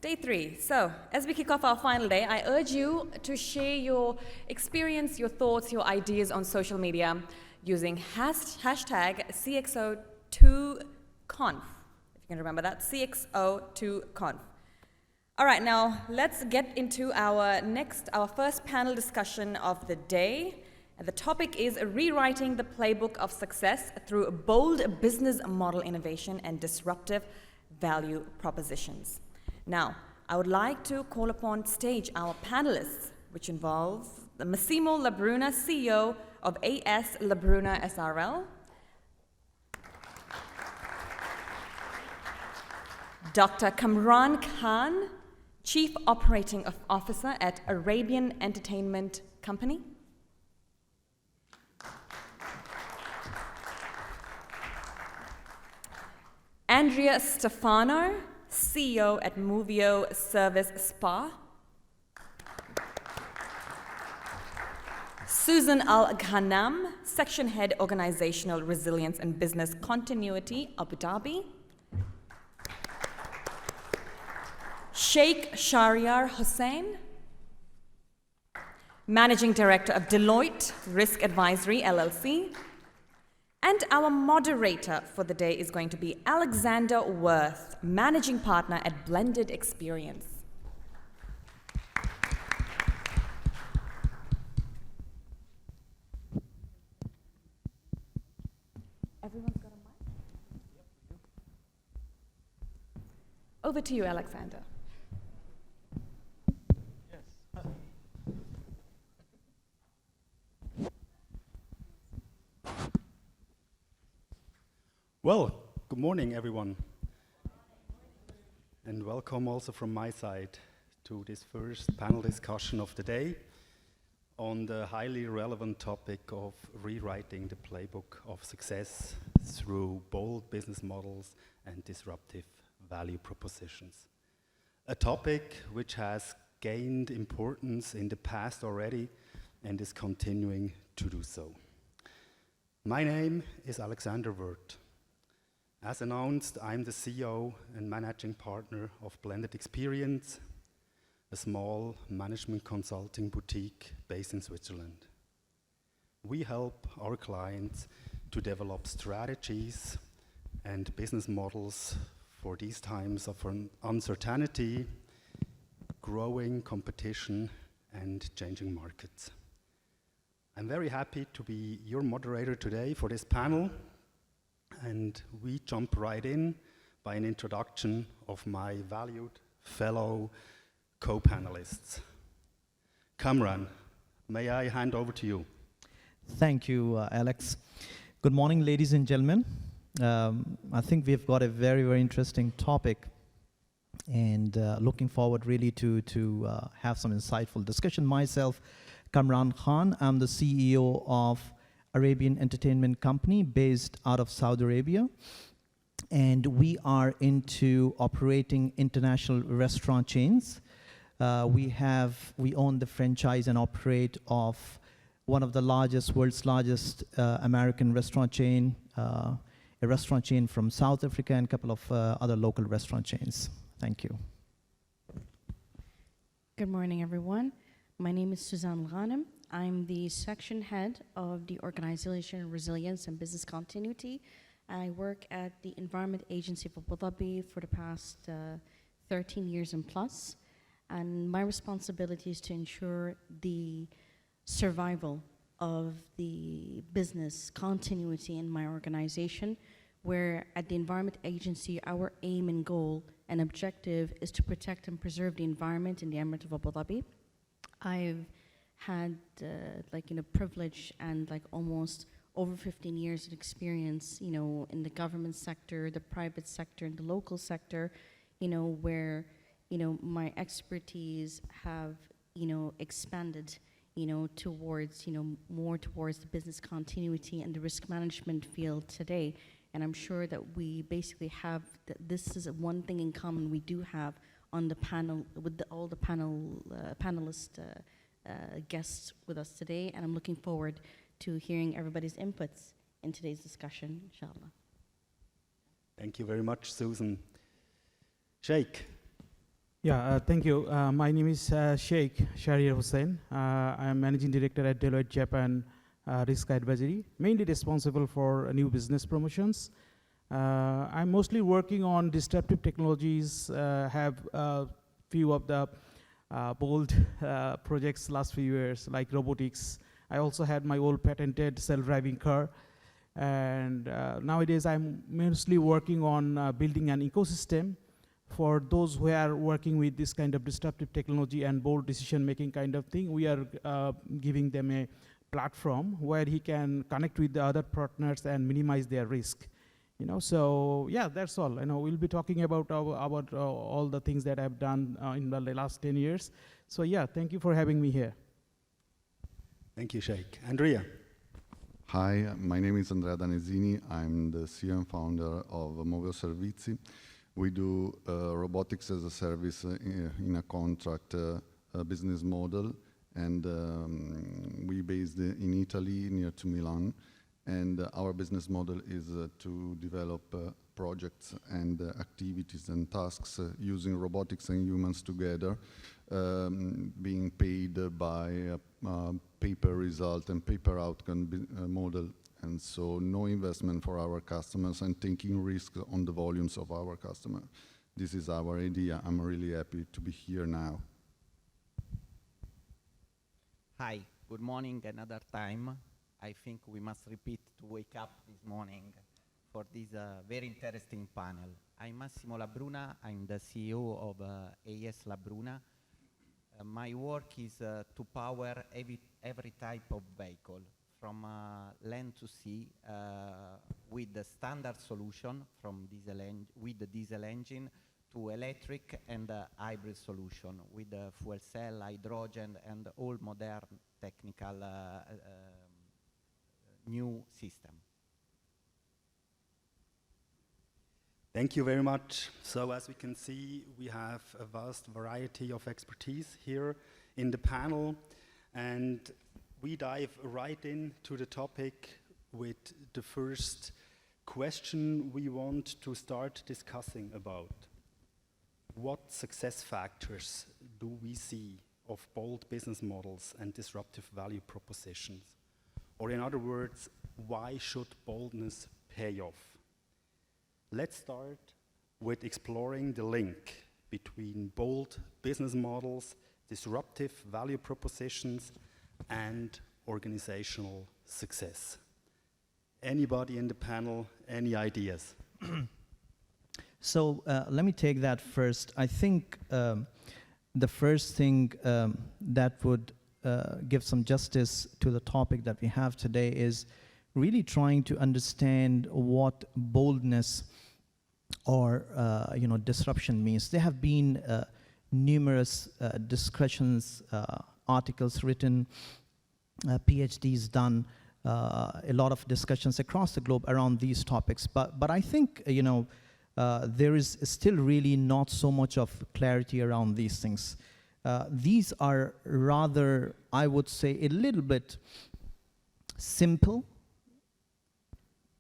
Day 3. So, as we kick off our final day, I urge you to share your experience, your thoughts, your ideas on social media using hashtag CXO2Conf. If you can remember that, CXO2Conf. All right, now let's get into our first panel discussion of the day. And the topic is rewriting the playbook of success through bold business model innovation and disruptive value propositions. Now, I would like to call upon stage our panelists, which involve the Massimo Labruna, CEO of AS Labruna SRL, Dr. Kamran Khan, Chief Operating Officer at Arabian Entertainment Company, Andrea Stefano, CEO at Movio Service Spa, Susan Al-Ghanam, Section Head Organizational Resilience and Business Continuity, Abu Dhabi, Sheikh Shahryar Hussain, Managing Director of Deloitte Risk Advisory, LLC. And our moderator for the day is going to be Alexander Worth, Managing Partner at Blended Experience. Everyone's got a mic? Over to you, Alexander. Well, good morning, everyone. And welcome also from my side to this first panel discussion of the day on the highly relevant topic of rewriting the playbook of success through bold business models and disruptive value propositions. A topic which has gained importance in the past already and is continuing to do so. My name is Alexander Wirth. As announced, I'm the CEO and managing partner of Blended Experience, a small management consulting boutique based in Switzerland. We help our clients to develop strategies and business models for these times of uncertainty, growing competition, and changing markets. I'm very happy to be your moderator today for this panel. And we jump right in by an introduction of my valued fellow co-panelists. Kamran, may I hand over to you? Thank you, Alex. Good morning, ladies and gentlemen. I think we've got a very, very interesting topic and looking forward really to have some insightful discussion. Myself, Kamran Khan, I'm the CEO of Arabian Entertainment Company based out of Saudi Arabia, and we are into operating international restaurant chains. We own the franchise and operate of one of the world's largest American restaurant chain, a restaurant chain from South Africa, and a couple of other local restaurant chains. Thank you. Good morning, everyone. My name is Susan Al-Ghanam. I'm the section head of the Organization Resilience and Business Continuity. I work at the Environment Agency of Abu Dhabi for the past 13 years and plus. And my responsibility is to ensure the survival of the business continuity in my organization, where at the Environment Agency, our aim and goal and objective is to protect and preserve the environment in the Emirate of Abu Dhabi. I've had privilege and almost over 15 years of experience, in the government sector, the private sector, and the local sector, where, my expertise have, expanded, towards, more towards the business continuity and the risk management field today. And I'm sure that we basically have, this is one thing in common we do have on the panel, with all the panelists, guests with us today, and I'm looking forward to hearing everybody's inputs in today's discussion, inshallah. Thank you very much, Susan. Sheikh, Yeah, thank you. My name is Sheikh Shahriar Hussain. I am Managing Director at Deloitte Japan Risk Advisory, mainly responsible for new business promotions. I'm mostly working on disruptive technologies, have a few of the bold projects last few years, like robotics. I also had my old patented self-driving car. And nowadays I'm mostly working on building an ecosystem for those who are working with this kind of disruptive technology and bold decision-making kind of thing. We are giving them a platform where he can connect with the other partners and minimize their risk. So yeah, that's all. We'll be talking about all the things that I've done in the last 10 years. So yeah, thank you for having me here. Thank you, Sheikh. Andrea. Hi, my name is Andrea Danesini. I'm the CEO and founder of Moveo Servizi. We do robotics as a service in a contract business model, and we based in Italy, near to Milan. And our business model is to develop projects and activities and tasks using robotics and humans together, being paid by paper result and paper outcome model. And so no investment for our customers and taking risks on the volumes of our customer. This is our idea. I'm really happy to be here now. Hi, good morning another time. I think we must repeat to wake up this morning for this very interesting panel. I'm Massimo Labruna. I'm the CEO of AS Labruna. My work is to power every type of vehicle, from land to sea, with the standard solution from with the diesel engine to electric and hybrid solution with the fuel cell, hydrogen, and all modern technical new system. Thank you very much. So as we can see, we have a vast variety of expertise here in the panel, and we dive right into the topic with the first question we want to start discussing about. What success factors do we see of bold business models and disruptive value propositions? Or in other words, why should boldness pay off? Let's start with exploring the link between bold business models, disruptive value propositions, and organizational success. Anybody in the panel, any ideas? So let me take that first. I think the first thing that would give some justice to the topic that we have today is really trying to understand what boldness or disruption means. There have been numerous discussions, articles written, PhDs done, a lot of discussions across the globe around these topics. But I think there is still really not so much of clarity around these things. These are rather, I would say, a little bit simple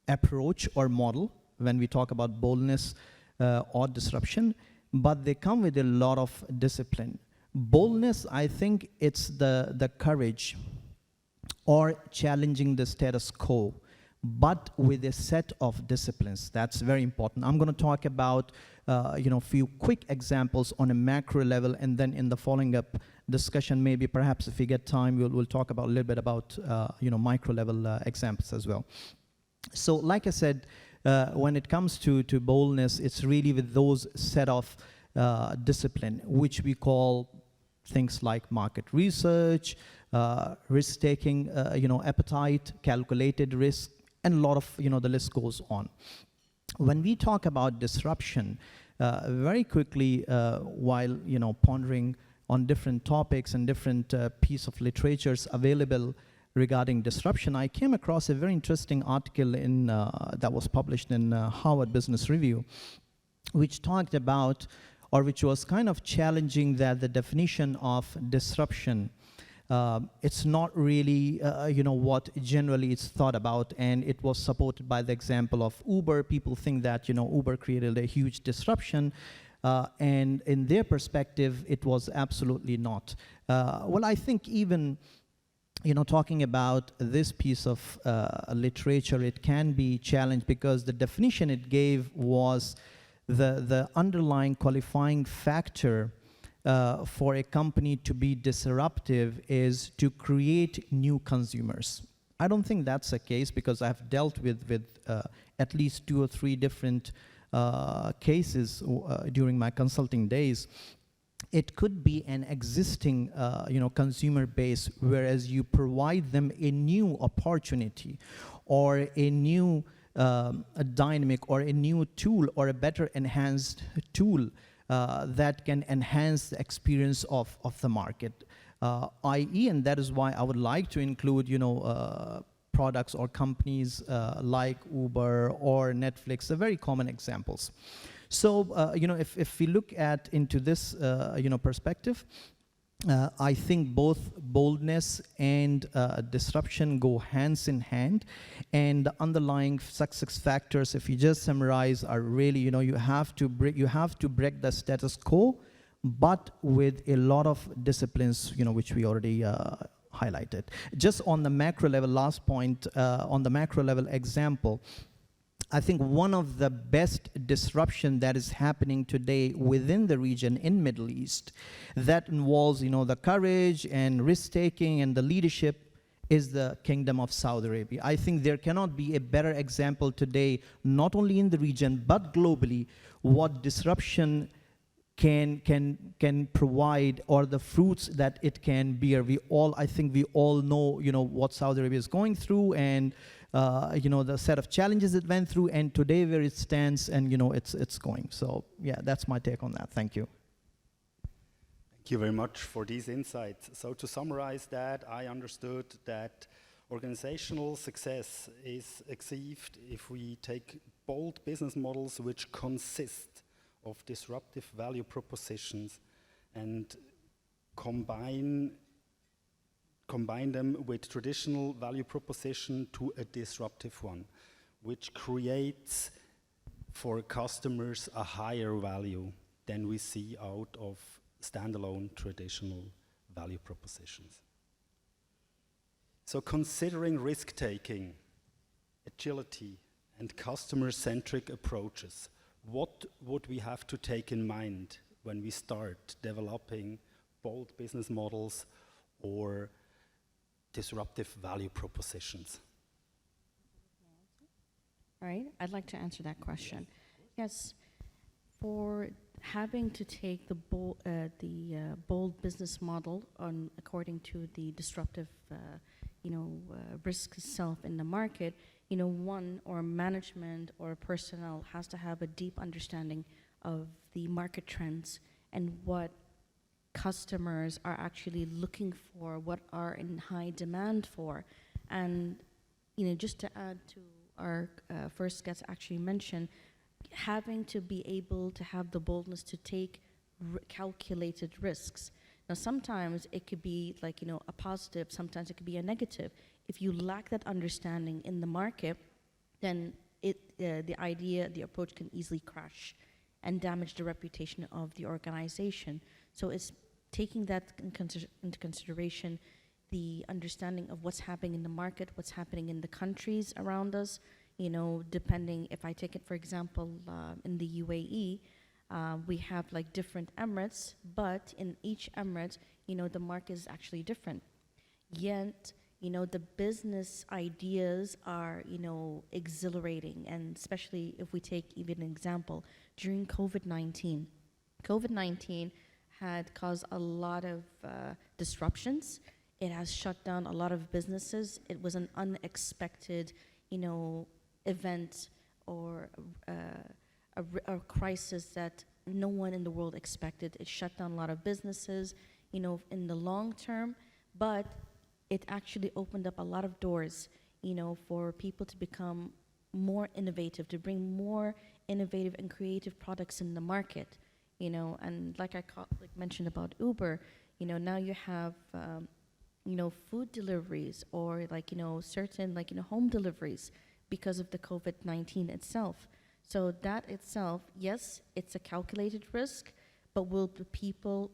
approach or model when we talk about boldness or disruption, but they come with a lot of discipline. Boldness, I think it's the courage or challenging the status quo, but with a set of disciplines. That's very important. I'm going to talk about a few quick examples on a macro level, and then in the following up discussion, maybe perhaps if we get time, we'll talk about a little bit about micro level examples as well. So like I said, when it comes to boldness, it's really with those set of discipline, which we call things like market research, risk-taking, appetite, calculated risk, and a lot of, the list goes on. When we talk about disruption, very quickly, while, pondering on different topics and different piece of literatures available regarding disruption, I came across a very interesting article in that was published in Harvard Business Review, which talked about, or which was kind of challenging that the definition of disruption, it's not really, what generally it's thought about, and it was supported by the example of Uber. People think that, Uber created a huge disruption, And in their perspective, it was absolutely not. Well, I think even talking about this piece of literature, it can be challenged because the definition it gave was the underlying qualifying factor for a company to be disruptive is to create new consumers. I don't think that's the case because I've dealt with at least 2 or 3 different cases during my consulting days. It could be an existing consumer base, whereas you provide them a new opportunity or a new a dynamic or a new tool or a better enhanced tool that can enhance the experience of the market, i.e., and that is why I would like to include products or companies like Uber or Netflix, are very common examples. So if we look at into this perspective, I think both boldness and disruption go hands in hand, and the underlying success factors, if you just summarize, are really you have to break the status quo, but with a lot of disciplines which we already highlighted. Just on the macro level, last point on the macro level example. I think one of the best disruption that is happening today within the region in Middle East that involves, the courage and risk-taking and the leadership is the Kingdom of Saudi Arabia. I think there cannot be a better example today, not only in the region, but globally, what disruption can provide or the fruits that it can bear. I think we all know, what Saudi Arabia is going through and the set of challenges it went through, and today where it stands, and it's going. So yeah, that's my take on that. Thank you. Thank you very much for these insights. So to summarize that, I understood that organizational success is achieved if we take bold business models which consist of disruptive value propositions and combine them with traditional value proposition to a disruptive one, which creates for customers a higher value than we see out of standalone traditional value propositions. So considering risk-taking, agility, and customer-centric approaches, what would we have to take in mind when we start developing bold business models or disruptive value propositions? All right, I'd like to answer that question. Yes, for having to take the bold business model according to the disruptive, risk itself in the market, one or management or personnel has to have a deep understanding of the market trends and what customers are actually looking for, what are in high demand for. And just to add to our first guest actually mentioned, having to be able to have the boldness to take calculated risks. Now sometimes it could be like a positive, sometimes it could be a negative. If you lack that understanding in the market, then the approach can easily crash and damage the reputation of the organization. So it's taking that into consideration, the understanding of what's happening in the market, what's happening in the countries around us, depending, if I take it for example, in the UAE, we have like different emirates, but in each emirate, the market is actually different. Yet, the business ideas are, exhilarating, and especially if we take even an example, during COVID-19. COVID-19 had caused a lot of disruptions. It has shut down a lot of businesses. It was an unexpected, event or a crisis that no one in the world expected. It shut down a lot of businesses, in the long term, but it actually opened up a lot of doors, for people to become more innovative, to bring more innovative and creative products in the market, and like I mentioned about Uber, now you have, food deliveries or certain home deliveries because of the COVID-19 itself. So that itself, yes, it's a calculated risk, but will the people,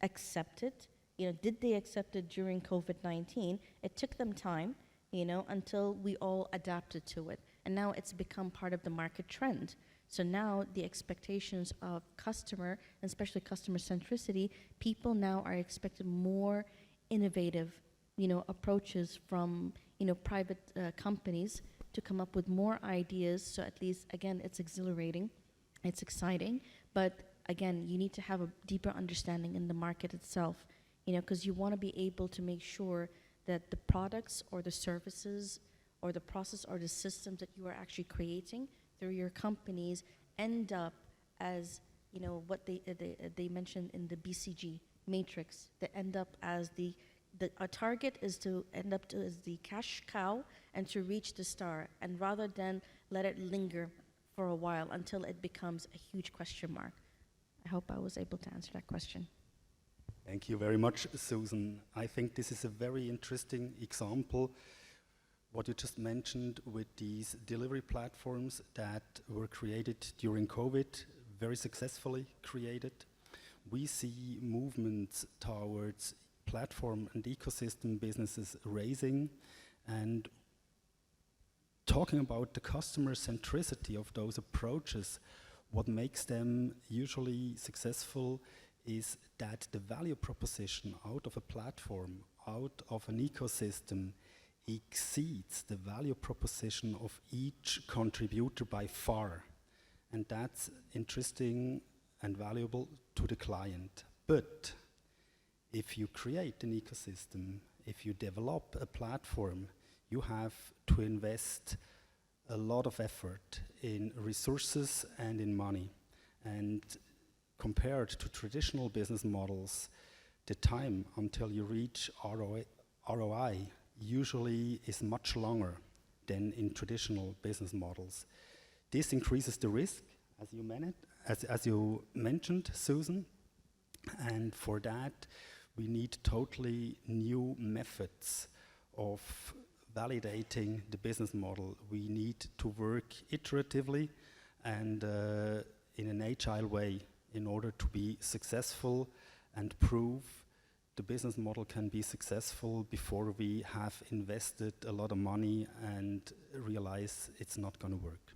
accept it? Did they accept it during COVID-19? It took them time, until we all adapted to it. And now it's become part of the market trend. So now the expectations of customer, and especially customer centricity, people now are expected more innovative, approaches from, private companies to come up with more ideas. So at least, again, it's exhilarating, it's exciting, but again, you need to have a deeper understanding in the market itself, because you want to be able to make sure that the products or the services or the process or the systems that you are actually creating through your companies end up as, what they mentioned in the BCG matrix, that end up as our target is to end up as the cash cow and to reach the star, and rather than let it linger for a while until it becomes a huge question mark. I hope I was able to answer that question. Thank you very much, Susan. I think this is a very interesting example, what you just mentioned with these delivery platforms that were created during COVID, very successfully created. We see movements towards platform and ecosystem businesses raising, and talking about the customer centricity of those approaches, what makes them usually successful is that the value proposition out of a platform, out of an ecosystem, exceeds the value proposition of each contributor by far. And that's interesting and valuable to the client. But if you create an ecosystem, if you develop a platform, you have to invest a lot of effort in resources and in money. And compared to traditional business models, the time until you reach ROI usually is much longer than in traditional business models. This increases the risk, as you mentioned, Susan, and for that we need totally new methods of validating the business model. We need to work iteratively and in an agile way in order to be successful and prove the business model can be successful before we have invested a lot of money and realize it's not going to work.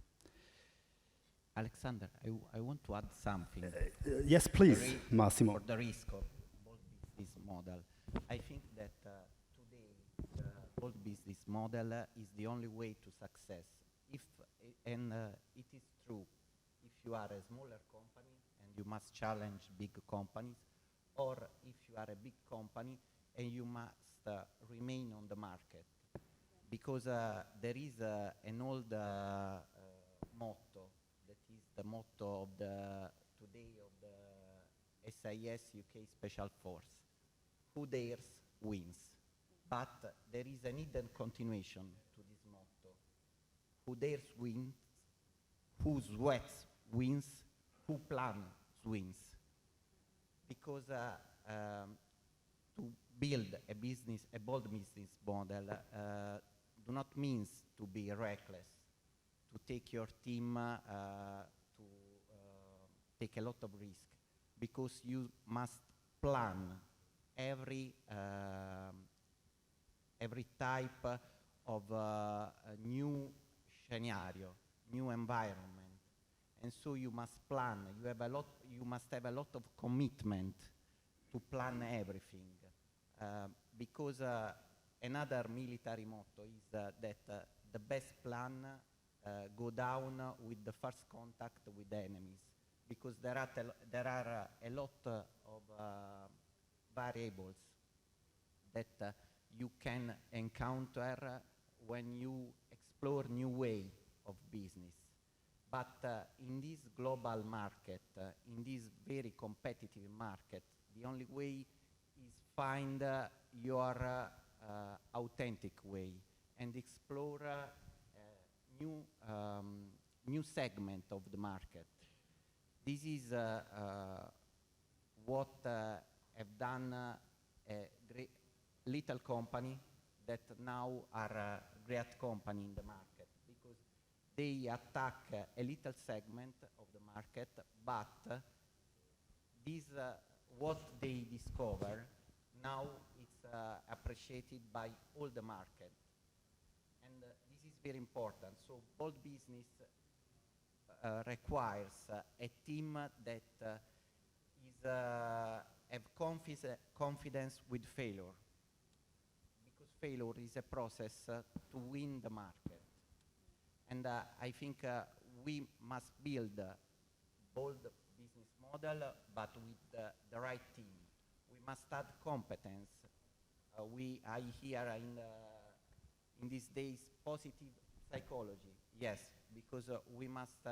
Alexander, I want to add something. Yes, please, Massimo. For the risk of bold business model. I think that today the bold business model is the only way to success. It is true, if you are a smaller company and you must challenge big companies, or if you are a big company and you must remain on the market. Because there is an old motto, that is the motto of today of the SIS UK Special Force. Who dares wins. But there is an hidden continuation to this motto. Who dares wins, who sweats wins, who plans wins. Because to build a bold business model do not mean to be reckless, to take your team to take a lot of risk, because you must plan every type of new scenario, new environment. And so you must plan. You must have a lot of commitment to plan everything, because another military motto is that the best plan go down with the first contact with enemies, because there are a lot of variables that you can encounter when you explore new way of business. But in this global market, in this very competitive market, the only way is find your authentic way and explore new segment of the market. This is what have done a little company that now are a great company in the market, because they attack a little segment of the market, but this what they discover now it's appreciated by all the market, and this is very important. So bold business requires a team that is have confidence with failure, because failure is a process to win the market. And I think we must build a bold business model, but with the right team. We must add competence. I hear in these days positive psychology. Yes, because we must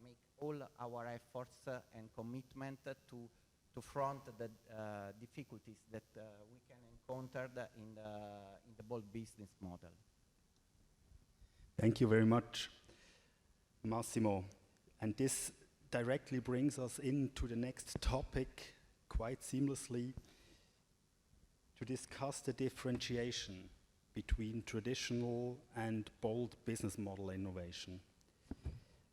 make all our efforts and commitment to front the difficulties that we can encounter in the bold business model. Thank you very much, Massimo. And this directly brings us into the next topic quite seamlessly, to discuss the differentiation between traditional and bold business model innovation.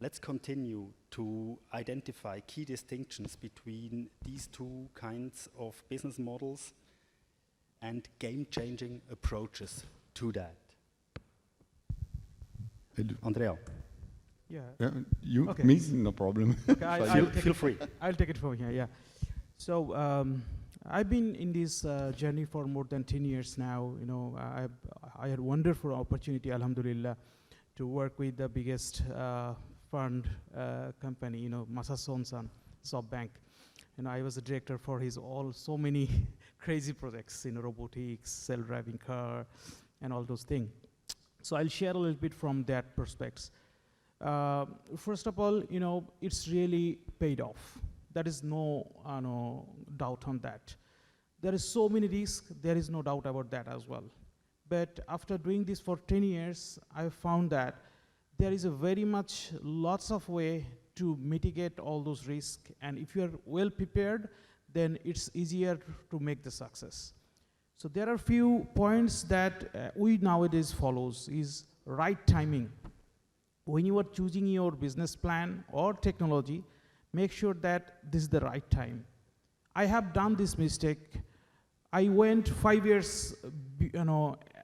Let's continue to identify key distinctions between these two kinds of business models and game-changing approaches to that. Andrea. Yeah. You, Okay. me, no problem. Okay, Feel free. I'll take it from here, yeah. So I've been in this journey for more than 10 years now. You know, I had a wonderful opportunity, alhamdulillah, to work with the biggest fund company, you know, Masa Sonsan, SoftBank. You know, I was a director for his so many crazy projects, you know, robotics, self-driving car, and all those things. So I'll share a little bit from that perspective. First of all, you know, it's really paid off. There is no doubt on that. There is so many risks, there is no doubt about that as well. But after doing this for 10 years, I found that there is a very much lots of way to mitigate all those risks. And if you are well prepared, then it's easier to make the success. So there are few points that we nowadays follows is right timing. When you are choosing your business plan or technology, make sure that this is the right time. I have done this mistake. I went 5 years,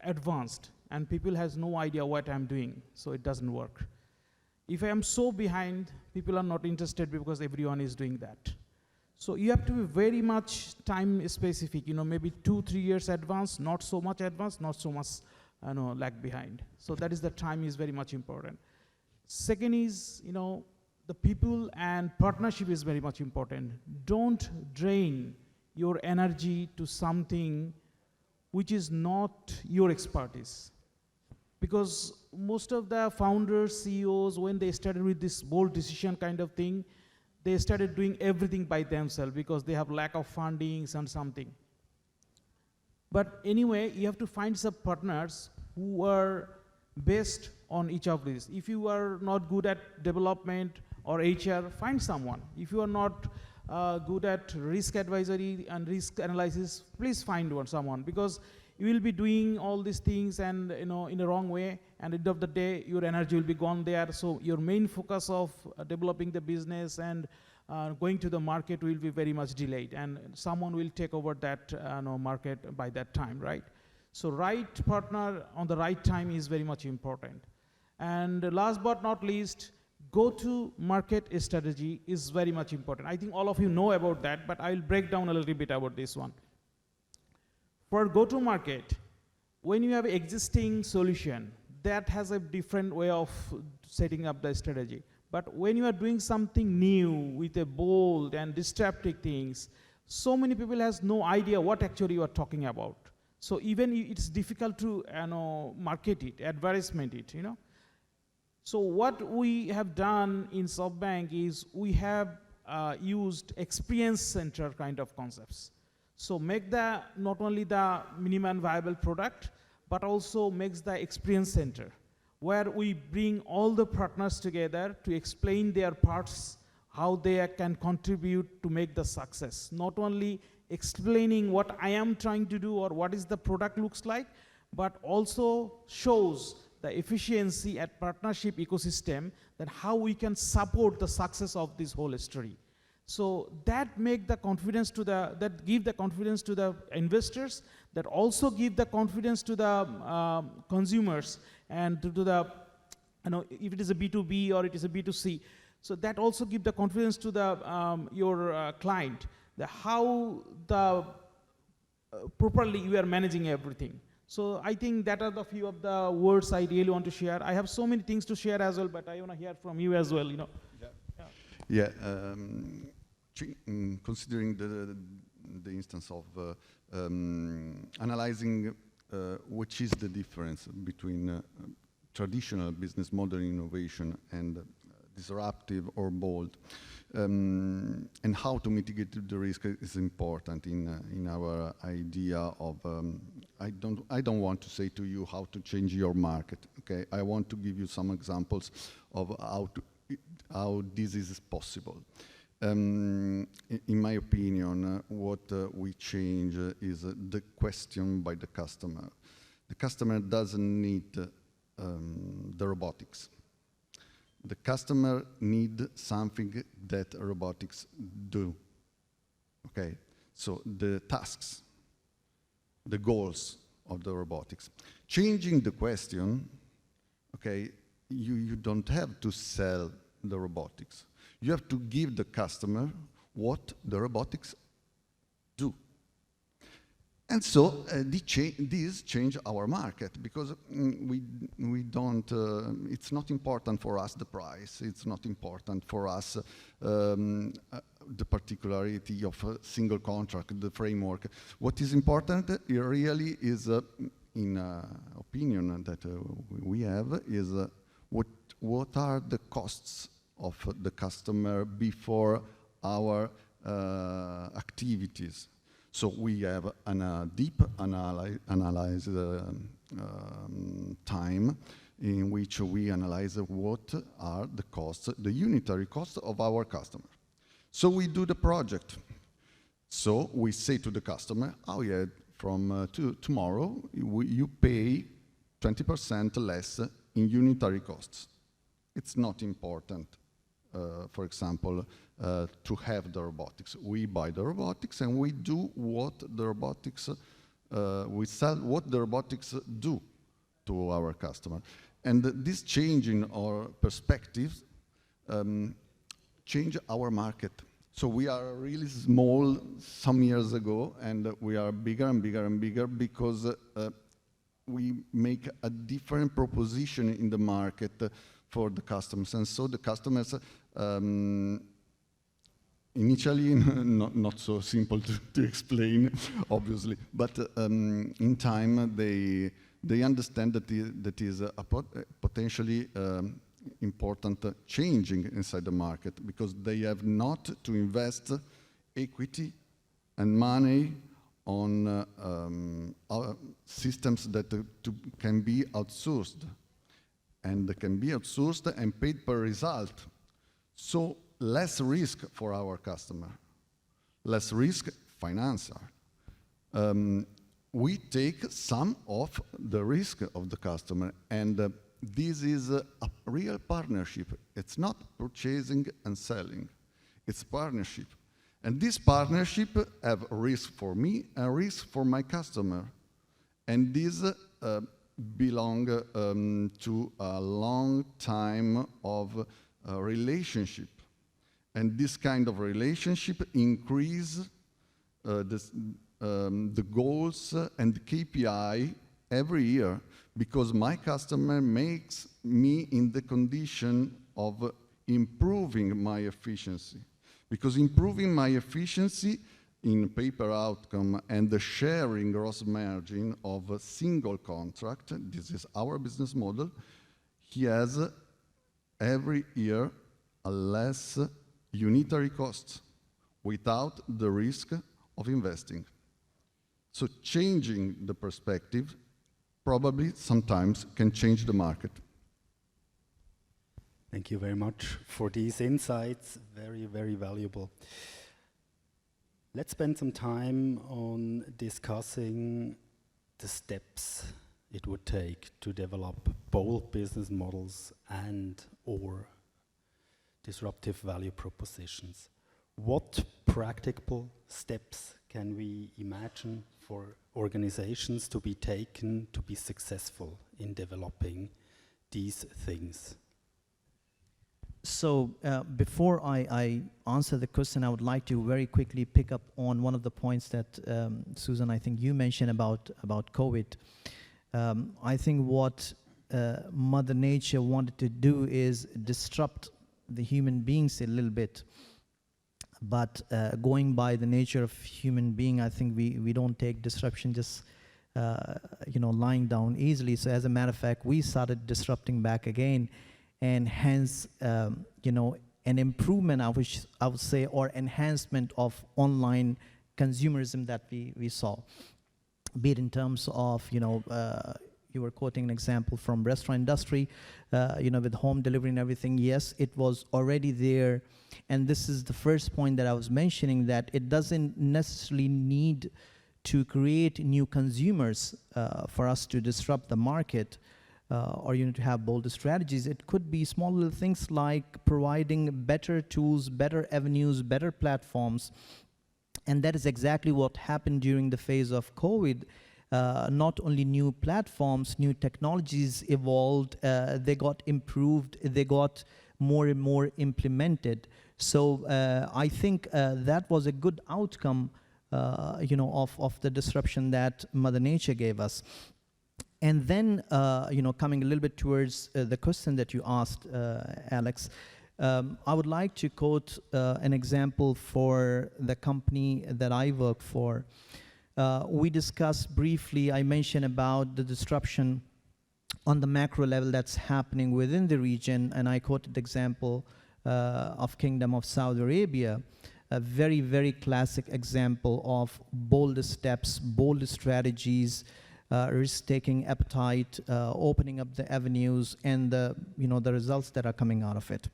advanced, and people has no idea what I'm doing, so it doesn't work. If I am so behind, people are not interested because everyone is doing that. So you have to be very much time specific, you know, maybe 2-3 years advance, not so much advance, not so much lag behind. So that is the time is very much important. Second is, you know, the people and partnership is very much important. Don't drain your energy to something which is not your expertise. Because most of the founders, CEOs, when they started with this bold decision kind of thing, they started doing everything by themselves because they have lack of fundings and something. But anyway, you have to find some partners who are based on each of these. If you are not good at development or HR, find someone. If you are not good at risk advisory and risk analysis, please find someone, because you will be doing all these things and in the wrong way, and at the end of the day, your energy will be gone there. So your main focus of developing the business and going to the market will be very much delayed, and someone will take over that market by that time, right? So right partner on the right time is very much important. And last but not least, go-to-market strategy is very much important. I think all of you know about that, but I'll break down a little bit about this one. For go-to-market, when you have an existing solution, that has a different way of setting up the strategy. But when you are doing something new with a bold and disruptive things, so many people has no idea what actually you are talking about. So even it's difficult to market it, advertisement it, you know. So what we have done in SoftBank is we have used experience center kind of concepts. So make the not only the minimum viable product, but also makes the experience center, where we bring all the partners together to explain their parts, how they can contribute to make the success. Not only explaining what I am trying to do or what is the product looks like, but also shows the efficiency and partnership ecosystem, then how we can support the success of this whole story. So that make the confidence to that give the confidence to the investors, that also give the confidence to the consumers and to the, if it is a B2B or it is a B2C. So that also give the confidence to the your client, that how the properly you are managing everything. So I think that are the few of the words I really want to share. I have so many things to share as well, but I want to hear from you as well. Yeah. Considering the instance of analyzing which is the difference between traditional business model innovation and disruptive or bold, and how to mitigate the risk is important in our idea of. I don't want to say to you how to change your market. Okay, I want to give you some examples of how this is possible. In my opinion, what we change is the question by the customer. The customer doesn't need the robotics. The customer needs something that robotics do. Okay, so the tasks, the goals of the robotics. Changing the question, okay, you don't have to sell the robotics. You have to give the customer what the robotics do. And so these change our market, because we don't, it's not important for us the price, it's not important for us the particularity of a single contract, the framework. What is important really is, in opinion that we have, is what are the costs of the customer before our activities. So we have a deep analyze time in which we analyze what are the costs, the unitary costs of our customer. So we do the project. So we say to the customer, oh yeah, from tomorrow you pay 20% less in unitary costs. It's not important, for example, to have the robotics. We buy the robotics and we do what the robotics, we sell what the robotics do to our customer. And this change in our perspectives change our market. So we are really small some years ago, and we are bigger and bigger and bigger because we make a different proposition in the market for the customers. And so the customers, initially not so simple to explain, obviously, but in time they understand that is a potentially important changing inside the market, because they have not to invest equity and money on systems that can be outsourced, and can be outsourced and paid per result. So less risk for our customer, less risk financial. We take some of the risk of the customer, and this is a real partnership. It's not purchasing and selling, it's partnership. And this partnership have a risk for me and a risk for my customer. And this belong to a long time of relationship. And this kind of relationship increase the goals and the KPI every year, because my customer makes me in the condition of improving my efficiency. Because improving my efficiency in paper outcome and the sharing gross margin of a single contract, this is our business model, he has every year a less unitary cost without the risk of investing. So changing the perspective probably sometimes can change the market. Thank you very much for these insights, very, very valuable. Let's spend some time on discussing the steps it would take to develop bold business models and or disruptive value propositions. What practical steps can we imagine for organizations to be taken to be successful in developing these things? So before I answer the question, I would like to very quickly pick up on one of the points that Susan, I think you mentioned about COVID. I think what Mother Nature wanted to do is disrupt the human beings a little bit. But going by the nature of human being, I think we don't take disruption just lying down easily. So as a matter of fact, we started disrupting back again, and hence an improvement, I would say, or enhancement of online consumerism that we saw. Be it in terms of you were quoting an example from restaurant industry, with home delivery and everything. Yes, it was already there. And this is the first point that I was mentioning, that it doesn't necessarily need to create new consumers for us to disrupt the market or to have bolder strategies. It could be small little things like providing better tools, better avenues, better platforms. And that is exactly what happened during the phase of COVID. Not only new platforms, new technologies evolved, they got improved, they got more and more implemented. So I think that was a good outcome, of the disruption that Mother Nature gave us. And then, coming a little bit towards the question that you asked, Alex, I would like to quote an example for the company that I work for. We discussed briefly, I mentioned about the disruption on the macro level that's happening within the region, and I quoted the example of Kingdom of Saudi Arabia, a very, very classic example of bold steps, bold strategies, risk-taking appetite, opening up the avenues, and the results that are coming out of it.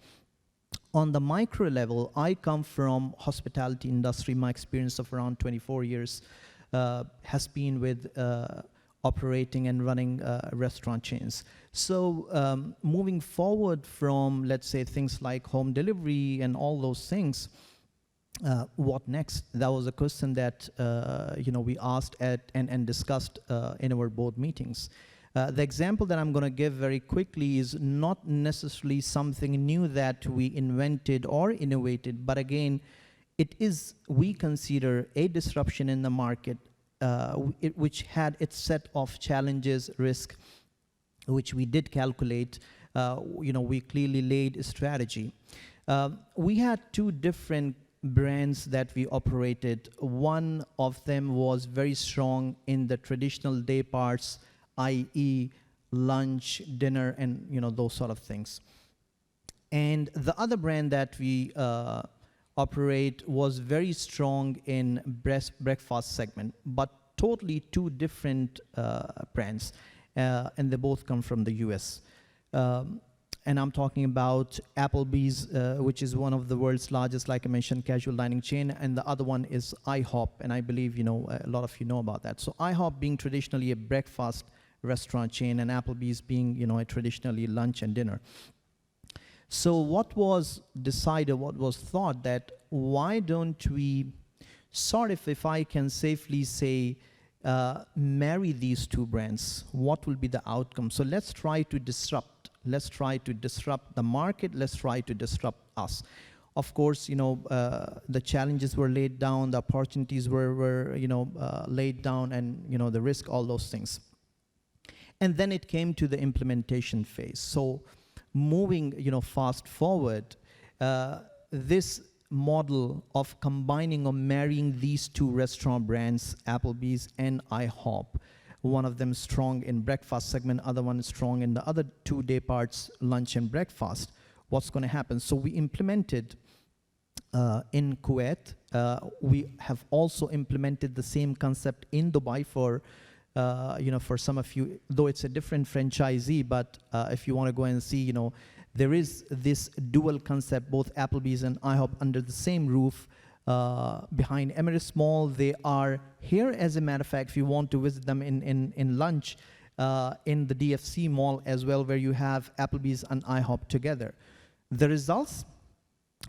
On the micro level, I come from hospitality industry. My experience of around 24 years has been with operating and running restaurant chains. So moving forward from, let's say, things like home delivery and all those things, what next? That was a question that we asked at and discussed in our board meetings. The example that I'm going to give very quickly is not necessarily something new that we invented or innovated, but again, it is, we consider, a disruption in the market, which had its set of challenges, risk, which we did calculate. We clearly laid a strategy. We had two different brands that we operated. One of them was very strong in the traditional day parts, i.e. lunch, dinner, and those sort of things. And the other brand that we operate was very strong in breakfast segment, but totally two different brands, and they both come from the US. And I'm talking about Applebee's, which is one of the world's largest, like I mentioned, casual dining chain, and the other one is IHOP, and I believe a lot of you know about that. So IHOP being traditionally a breakfast restaurant chain, and Applebee's being a traditionally lunch and dinner. So what was decided, what was thought, that why don't we sort of, if I can safely say, marry these two brands? What will be the outcome? So let's try to disrupt. Let's try to disrupt the market. Let's try to disrupt us. Of course, the challenges were laid down, the opportunities were laid down, and the risk, all those things. And then it came to the implementation phase. So moving fast forward, this model of combining or marrying these two restaurant brands, Applebee's and IHOP, one of them strong in breakfast segment, other one is strong in the other two day parts, lunch and breakfast. What's going to happen? So we implemented in Kuwait. We have also implemented the same concept in Dubai for some of you, though it's a different franchisee, but if you want to go and see, there is this dual concept, both Applebee's and IHOP under the same roof behind Emirates Mall. They are here, as a matter of fact, if you want to visit them in lunch, in the DFC mall as well, where you have Applebee's and IHOP together. The results,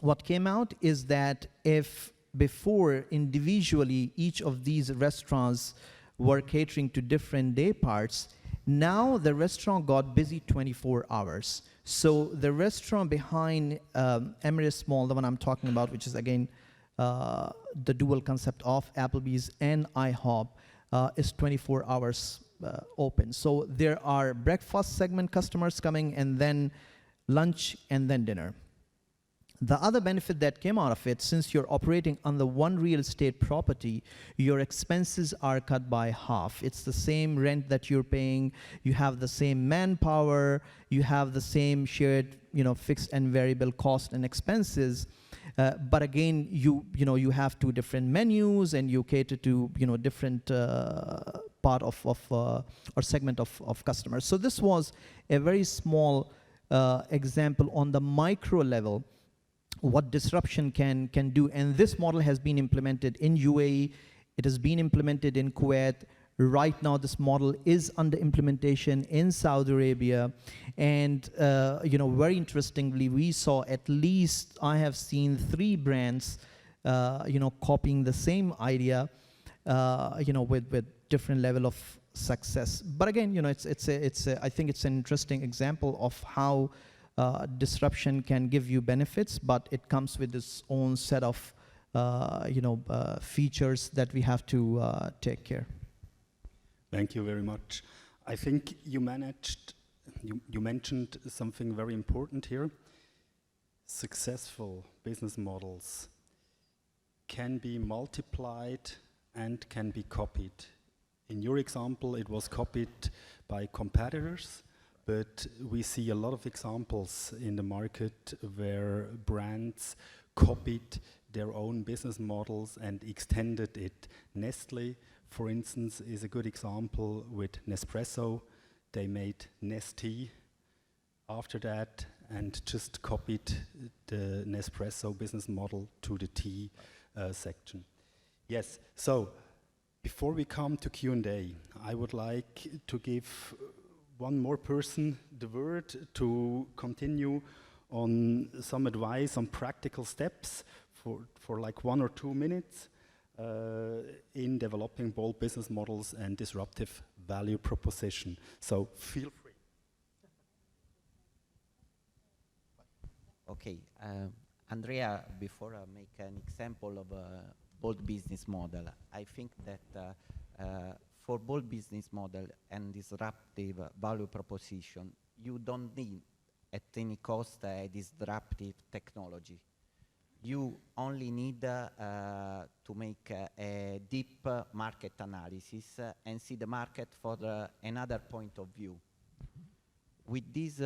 what came out is that if before individually each of these restaurants were catering to different day parts, now the restaurant got busy 24 hours. So the restaurant behind Emirates Mall, the one I'm talking about, which is again the dual concept of Applebee's and IHOP, is 24 hours open. So there are breakfast segment customers coming, and then lunch, and then dinner. The other benefit that came out of it, since you're operating on the one real estate property, your expenses are cut by half. It's the same rent that you're paying, you have the same manpower, you have the same shared, fixed and variable cost and expenses. But again, you have two different menus, and you cater to different part of or segment of customers. So this was a very small example on the micro level what disruption can do. And this model has been implemented in UAE, it has been implemented in Kuwait. Right now this model is under implementation in Saudi Arabia. And very interestingly, we saw at least, I have seen 3 brands copying the same idea with different level of success. But again, I think it's an interesting example of how disruption can give you benefits, but it comes with its own set of features that we have to take care. Thank you very much. I think you mentioned something very important here. Successful business models can be multiplied and can be copied. In your example, it was copied by competitors, but we see a lot of examples in the market where brands copied their own business models and extended it. Nestle, for instance, is a good example with Nespresso. They made Nestea after that and just copied the Nespresso business model to the tea section. Yes, so before we come to Q&A, I would like to give one more person the word to continue on some advice on practical steps for like 1 or 2 minutes in developing bold business models and disruptive value proposition. So feel free. Okay, Andrea, before I make an example of a bold business model, I think that for bold business model and disruptive value proposition, you don't need at any cost a disruptive technology. You only need to make a deep market analysis and see the market for another point of view. With this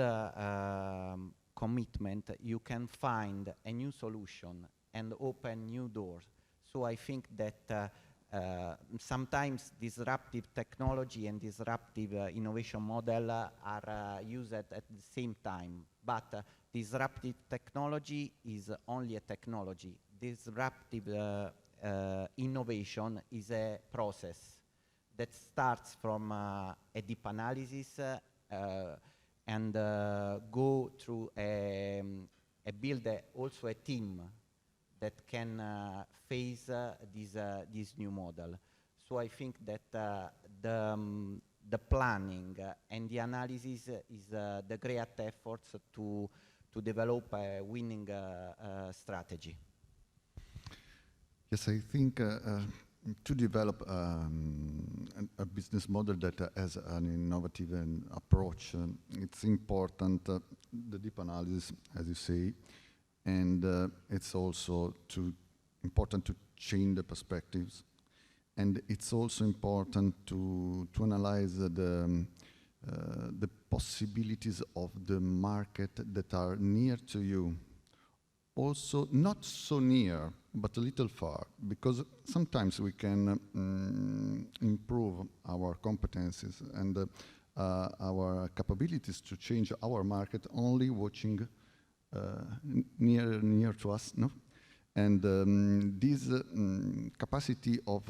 commitment, you can find a new solution and open new doors. So I think that sometimes disruptive technology and disruptive innovation model are used at the same time, but disruptive technology is only a technology. Disruptive innovation is a process that starts from a deep analysis and go through build also a team that can face this new model. So I think that the planning and the analysis is the great efforts to develop a winning strategy. Yes, I think to develop a business model that has an innovative approach, it's important the deep analysis, as you say, and it's also important to change the perspectives, and it's also important to analyze the possibilities of the market that are near to you. Also, not so near, but a little far, because sometimes we can improve our competencies and our capabilities to change our market only watching near to us, no? And this capacity of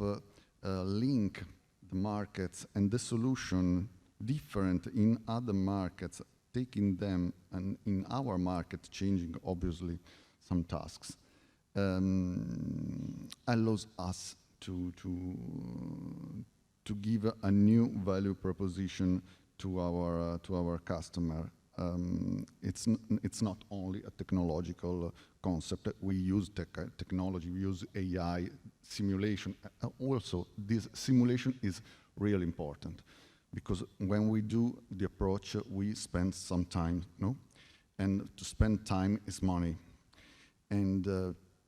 link the markets and the solution different in other markets, taking them and in our market changing obviously some tasks, allows us to give a new value proposition to our customer. It's not only a technological concept. We use technology, we use AI, simulation. Also, this simulation is really important, because when we do the approach, we spend some time, no? And to spend time is money. And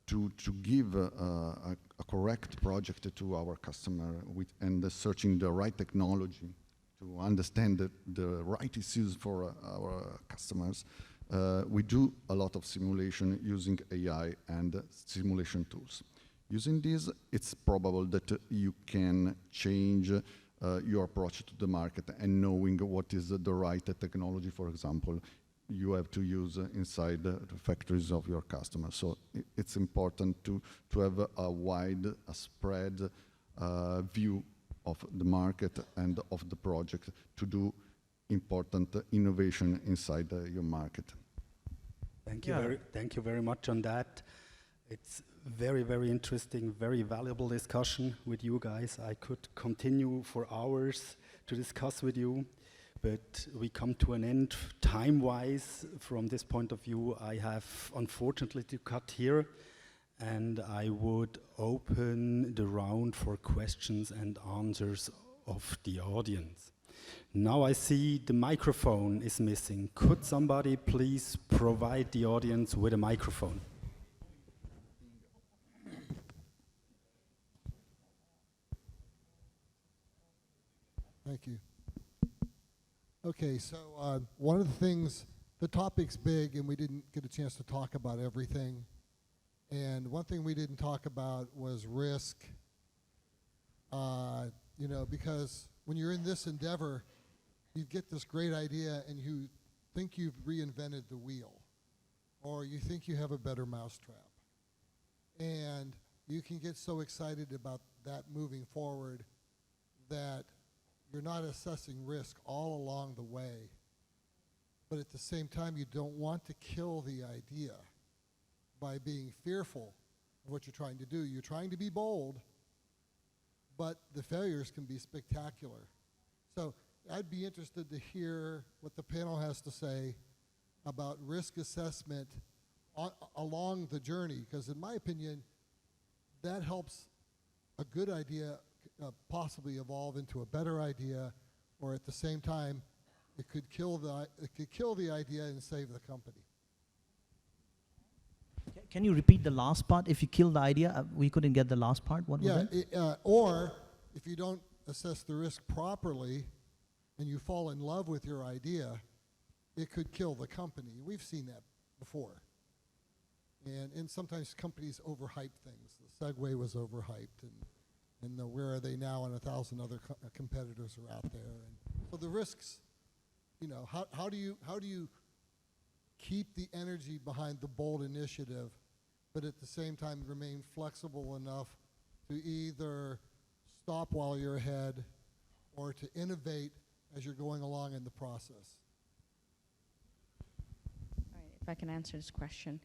to give a correct project to our customer and searching the right technology to understand the right issues for our customers, we do a lot of simulation using AI and simulation tools. Using this, it's probable that you can change your approach to the market, and knowing what is the right technology, for example, you have to use inside the factories of your customers. So it's important to have a wide, spread view of the market and of the project to do important innovation inside your market. Thank you very much on that. It's very, very interesting, very valuable discussion with you guys. I could continue for hours to discuss with you, but we come to an end time-wise. From this point of view, I have unfortunately to cut here, and I would open the round for questions and answers of the audience. Now I see the microphone is missing. Could somebody please provide the audience with a microphone? Thank you. Okay, so one of the things, the topic's big and we didn't get a chance to talk about everything. And one thing we didn't talk about was risk. You know, because when you're in this endeavor, you get this great idea and you think you've reinvented the wheel, or you think you have a better mousetrap. And you can get so excited about that moving forward that you're not assessing risk all along the way. But at the same time, you don't want to kill the idea by being fearful of what you're trying to do. You're trying to be bold, but the failures can be spectacular. So I'd be interested to hear what the panel has to say about risk assessment along the journey, because in my opinion, that helps a good idea possibly evolve into a better idea, or at the same time, it could kill the idea and save the company. Can you repeat the last part? If you kill the idea, we couldn't get the last part. What was it? Or if you don't assess the risk properly and you fall in love with your idea, it could kill the company. We've seen that before. And sometimes companies overhype things. The Segway was overhyped, and where are they now? And 1,000 other competitors are out there. And so the risks, you know, how do you keep the energy behind the bold initiative, but at the same time remain flexible enough to either stop while you're ahead or to innovate as you're going along in the process? All right, if I can answer this question.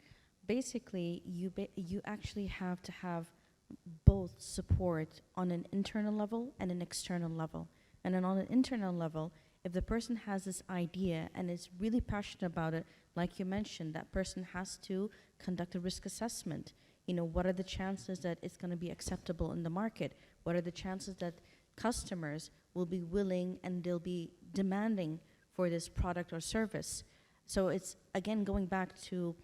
Basically, you actually have to have both support on an internal level and an external level. And then on an internal level, if the person has this idea and is really passionate about it, like you mentioned, that person has to conduct a risk assessment. You know, what are the chances that it's going to be acceptable in the market? What are the chances that customers will be willing and they'll be demanding for this product or service? So it's, again, going back to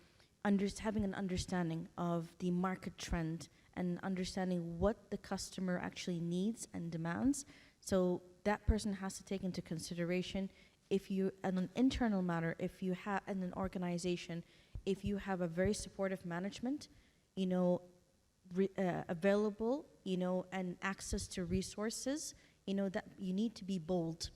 having an understanding of the market trend and understanding what the customer actually needs and demands. So that person has to take into consideration, if you, in an internal matter, if you have, in an organization, if you have a very supportive management, you know, available, you know, and access to resources, you know, that you need to be bold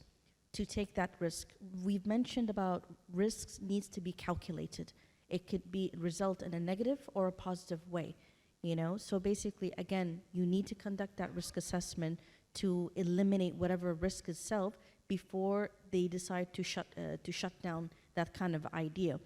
to take that risk. We've mentioned about risks needs to be calculated. It could result in a negative or a positive way, you know? So basically, again, you need to conduct that risk assessment to eliminate whatever risk itself, before they decide to shut down that kind of idea.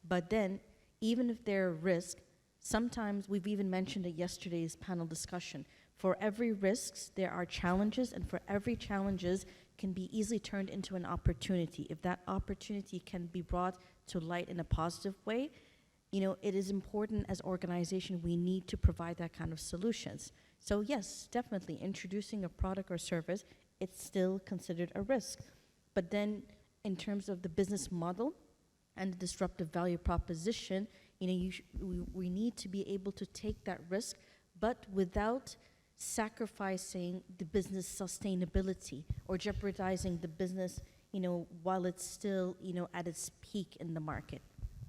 But then, even if there are risks, sometimes we've even mentioned at yesterday's panel discussion. For every risks, there are challenges, and for every challenges can be easily turned into an opportunity. If that opportunity can be brought to light in a positive way, you know, it is important as organization, we need to provide that kind of solutions. So yes, definitely introducing a product or service, it's still considered a risk. But then in terms of the business model and the disruptive value proposition, you know, we need to be able to take that risk, but without sacrificing the business sustainability or jeopardizing the business, you know, while it's still, you know, at its peak in the market.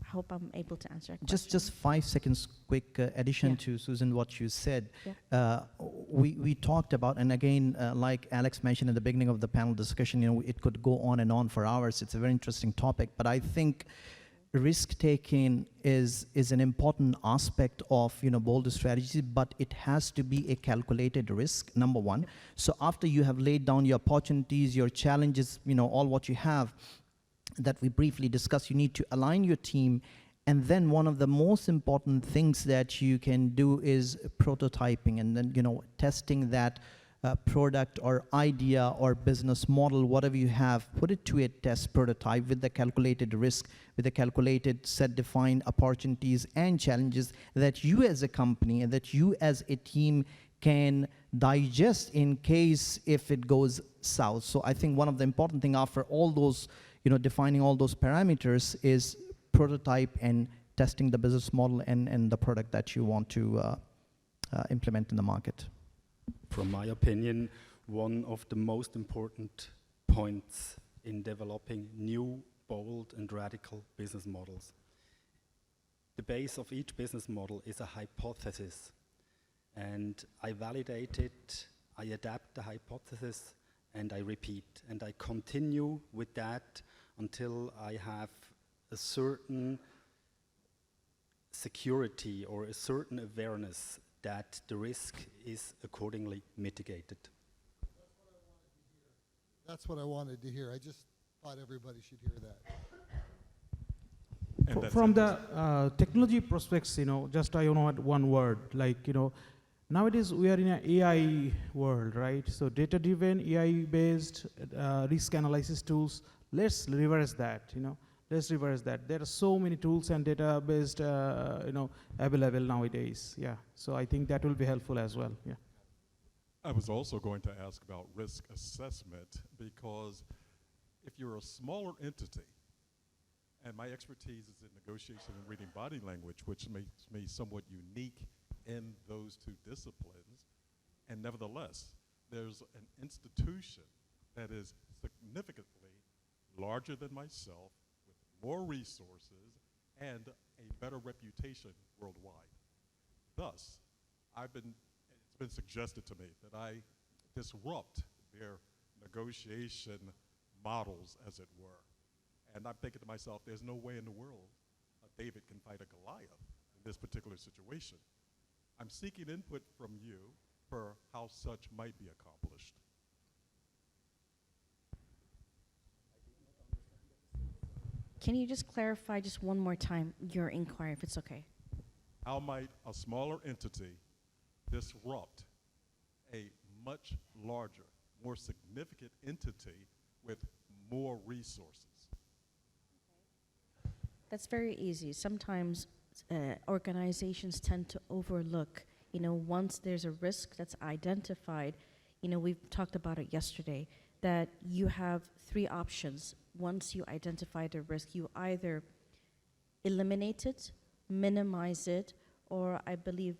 I hope I'm able to answer that question. Just 5 seconds quick addition Yeah. to Susan, what you said. Yeah. We talked about, and again, like Alex mentioned at the beginning of the panel discussion, you know, it could go on and on for hours. It's a very interesting topic, but I think risk-taking is an important aspect of, you know, bold strategy, but it has to be a calculated risk, number one. So after you have laid down your opportunities, your challenges, you know, all what you have that we briefly discussed, you need to align your team. And then one of the most important things that you can do is prototyping, and then, you know, testing that product or idea or business model, whatever you have, put it to a test prototype with the calculated risk, with the calculated set defined opportunities and challenges that you as a company and that you as a team can digest in case if it goes south. So I think one of the important thing after all those, you know, defining all those parameters is prototype and testing the business model and the product that you want to implement in the market. From my opinion, one of the most important points in developing new, bold, and radical business models. The base of each business model is a hypothesis, and I validate it, I adapt the hypothesis, and I repeat, and I continue with that until I have a certain security or a certain awareness that the risk is accordingly mitigated. That's what I wanted to hear. I just thought everybody should hear that. From the technology prospects, you know, just I want to add one word, like, you know, nowadays we are in an AI world, right? So data-driven, AI-based risk analysis tools, let's reverse that, you know. Let's reverse that. There are so many tools and data-based, you know, available nowadays. Yeah. So I think that will be helpful as well. Yeah. I was also going to ask about risk assessment, because if you're a smaller entity, and my expertise is in negotiation and reading body language, which makes me somewhat unique in those two disciplines, and nevertheless, there's an institution that is significantly larger than myself, more resources, and a better reputation worldwide. Thus, it's been suggested to me that I disrupt their negotiation models, as it were. And I'm thinking to myself, there's no way in the world David can fight a Goliath in this particular situation. I'm seeking input from you for how such might be accomplished. Can you just clarify just one more time your inquiry, if it's okay? How might a smaller entity disrupt a much larger, more significant entity with more resources? That's very easy. Sometimes organizations tend to overlook, you know, once there's a risk that's identified, you know, we've talked about it yesterday, that you have 3 options. Once you identify the risk, you either eliminate it, minimize it, or I believe,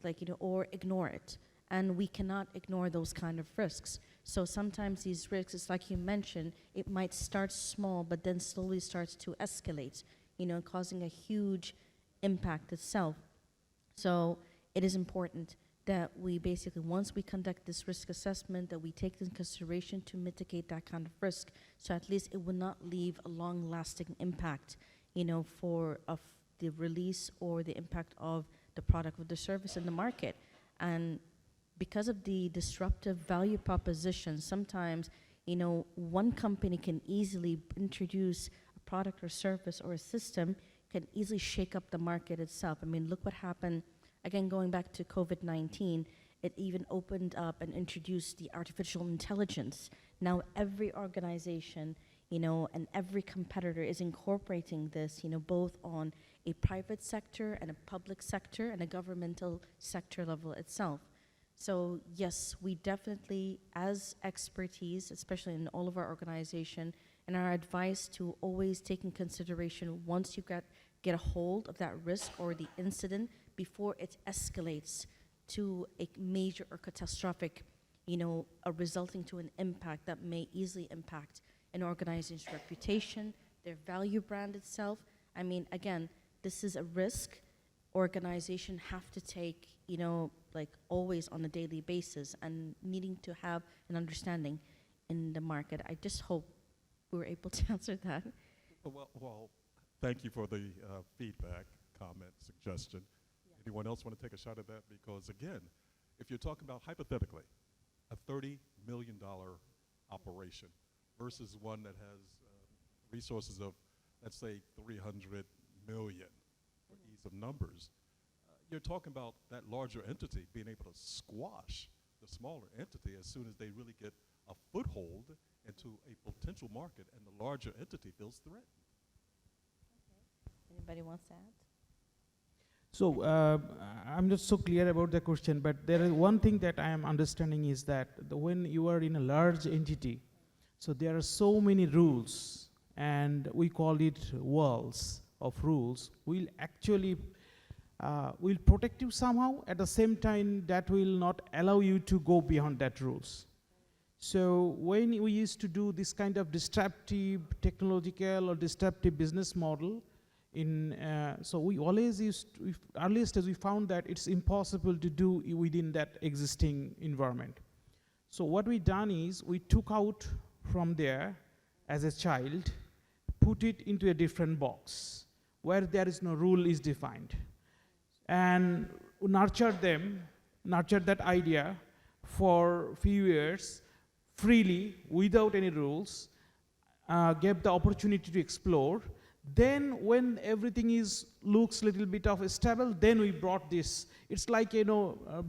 like, you know, or ignore it. And we cannot ignore those kind of risks. So sometimes these risks, it's like you mentioned, it might start small, but then slowly starts to escalate, you know, causing a huge impact itself. So it is important that we basically, once we conduct this risk assessment, that we take into consideration to mitigate that kind of risk. So at least it will not leave a long-lasting impact, you know, of the release or the impact of the product or the service in the market. And because of the disruptive value proposition, sometimes, one company can easily introduce a product or service or a system, can easily shake up the market itself. I mean, look what happened, again, going back to COVID-19, it even opened up and introduced the artificial intelligence. Now every organization, and every competitor is incorporating this, both on a private sector and a public sector and a governmental sector level itself. So yes, we definitely, as expertise, especially in all of our organization, and our advice to always take in consideration once you get a hold of that risk or the incident before it escalates to a major or catastrophic, resulting to an impact that may easily impact an organization's reputation, their value brand itself. I mean, again, this is a risk organization have to take, like always on a daily basis, and needing to have an understanding in the market. I just hope we were able to answer that. Well, thank you for the feedback, comment, suggestion. Yeah. Anyone else want to take a shot at that? Because again, if you're talking about hypothetically a $30 million operation versus one that has resources of, let's say, 300 million, for ease of numbers, you're talking about that larger entity being able to squash the smaller entity as soon as they really get a foothold into a potential market and the larger entity feels threatened. Okay. Anybody wants to add? So I'm not so clear about the question, but there is one thing that I am understanding is that when you are in a large entity, so there are so many rules, and we call it walls of rules. Will actually will protect you somehow. At the same time, that will not allow you to go beyond that rules. So when we used to do this kind of disruptive technological or disruptive business model, so we always earliest as we found that it's impossible to do within that existing environment. So what we done is we took out from there as a child, put it into a different box where there is no rule is defined, and nurture that idea for few years freely without any rules, gave the opportunity to explore. Then when everything looks a little bit of stable, then we brought this. It's like,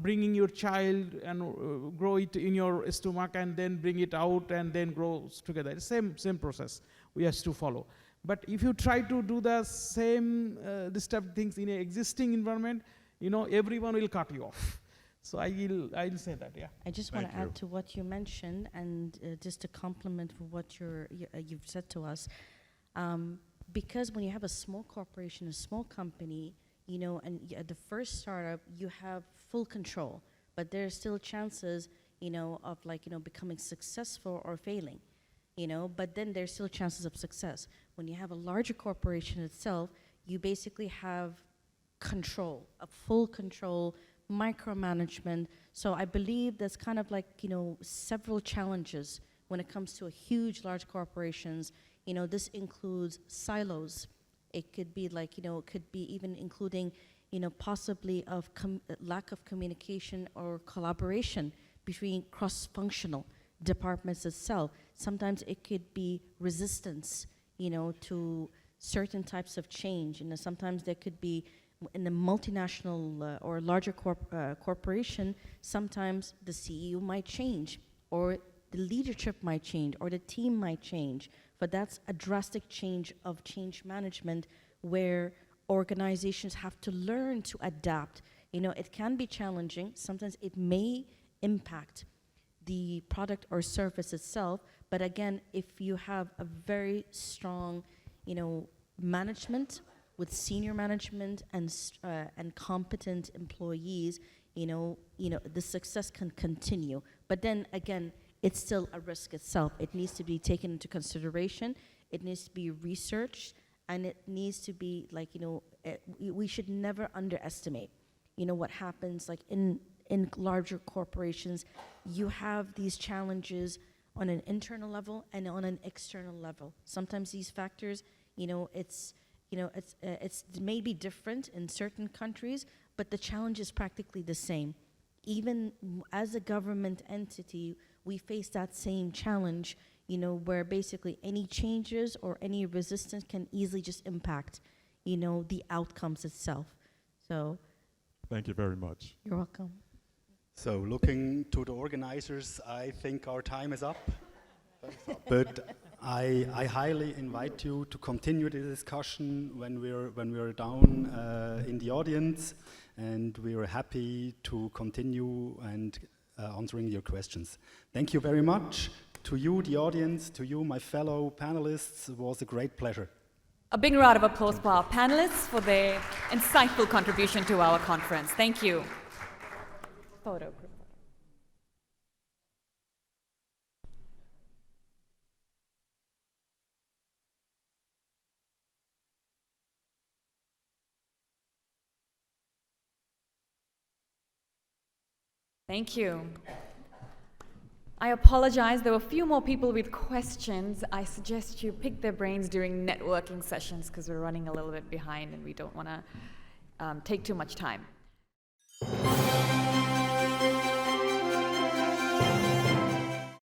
bringing your child and grow it in your stomach and then bring it out and then grows together. It's same process we have to follow. But if you try to do the same disrupt things in an existing environment, everyone will cut you off. So I'll say that, yeah. I just want to add to what you mentioned, and just to complement what you've said to us. Because when you have a small corporation, a small company, and at the first startup, you have full control, but there are still chances, of becoming successful or failing, but then there's still chances of success. When you have a larger corporation itself, you basically have control, a full control, micromanagement. So I believe there's kind of several challenges when it comes to huge, large corporations. This includes silos. It could be it could be even including, possibly of lack of communication or collaboration between cross-functional departments itself. Sometimes it could be resistance, to certain types of change. Sometimes there could be in a multinational or larger corporation, sometimes the CEO might change, or the leadership might change, or the team might change. But that's a drastic change of change management where organizations have to learn to adapt. It can be challenging. Sometimes it may impact the product or service itself. But again, if you have a very strong, management with senior management and competent employees, the success can continue. But then again, it's still a risk itself. It needs to be taken into consideration. It needs to be researched, and it needs to be we should never underestimate, what happens in larger corporations. You have these challenges on an internal level and on an external level. Sometimes these factors, it's maybe different in certain countries, but the challenge is practically the same. Even as a government entity, we face that same challenge, you know, where basically any changes or any resistance can easily just impact, you know, the outcomes itself. So, Thank you very much. you're welcome. So looking to the organizers, I think our time is up. But I highly invite you to continue the discussion when we're down in the audience, and we are happy to continue and answering your questions. Thank you very much. To you, the audience, to you, my fellow panelists, it was a great pleasure. A big round of applause for our panelists for their insightful contribution to our conference. Thank you. Photo group. Thank you. I apologize, there were a few more people with questions. I suggest you pick their brains during networking sessions because we're running a little bit behind and we don't want to take too much time.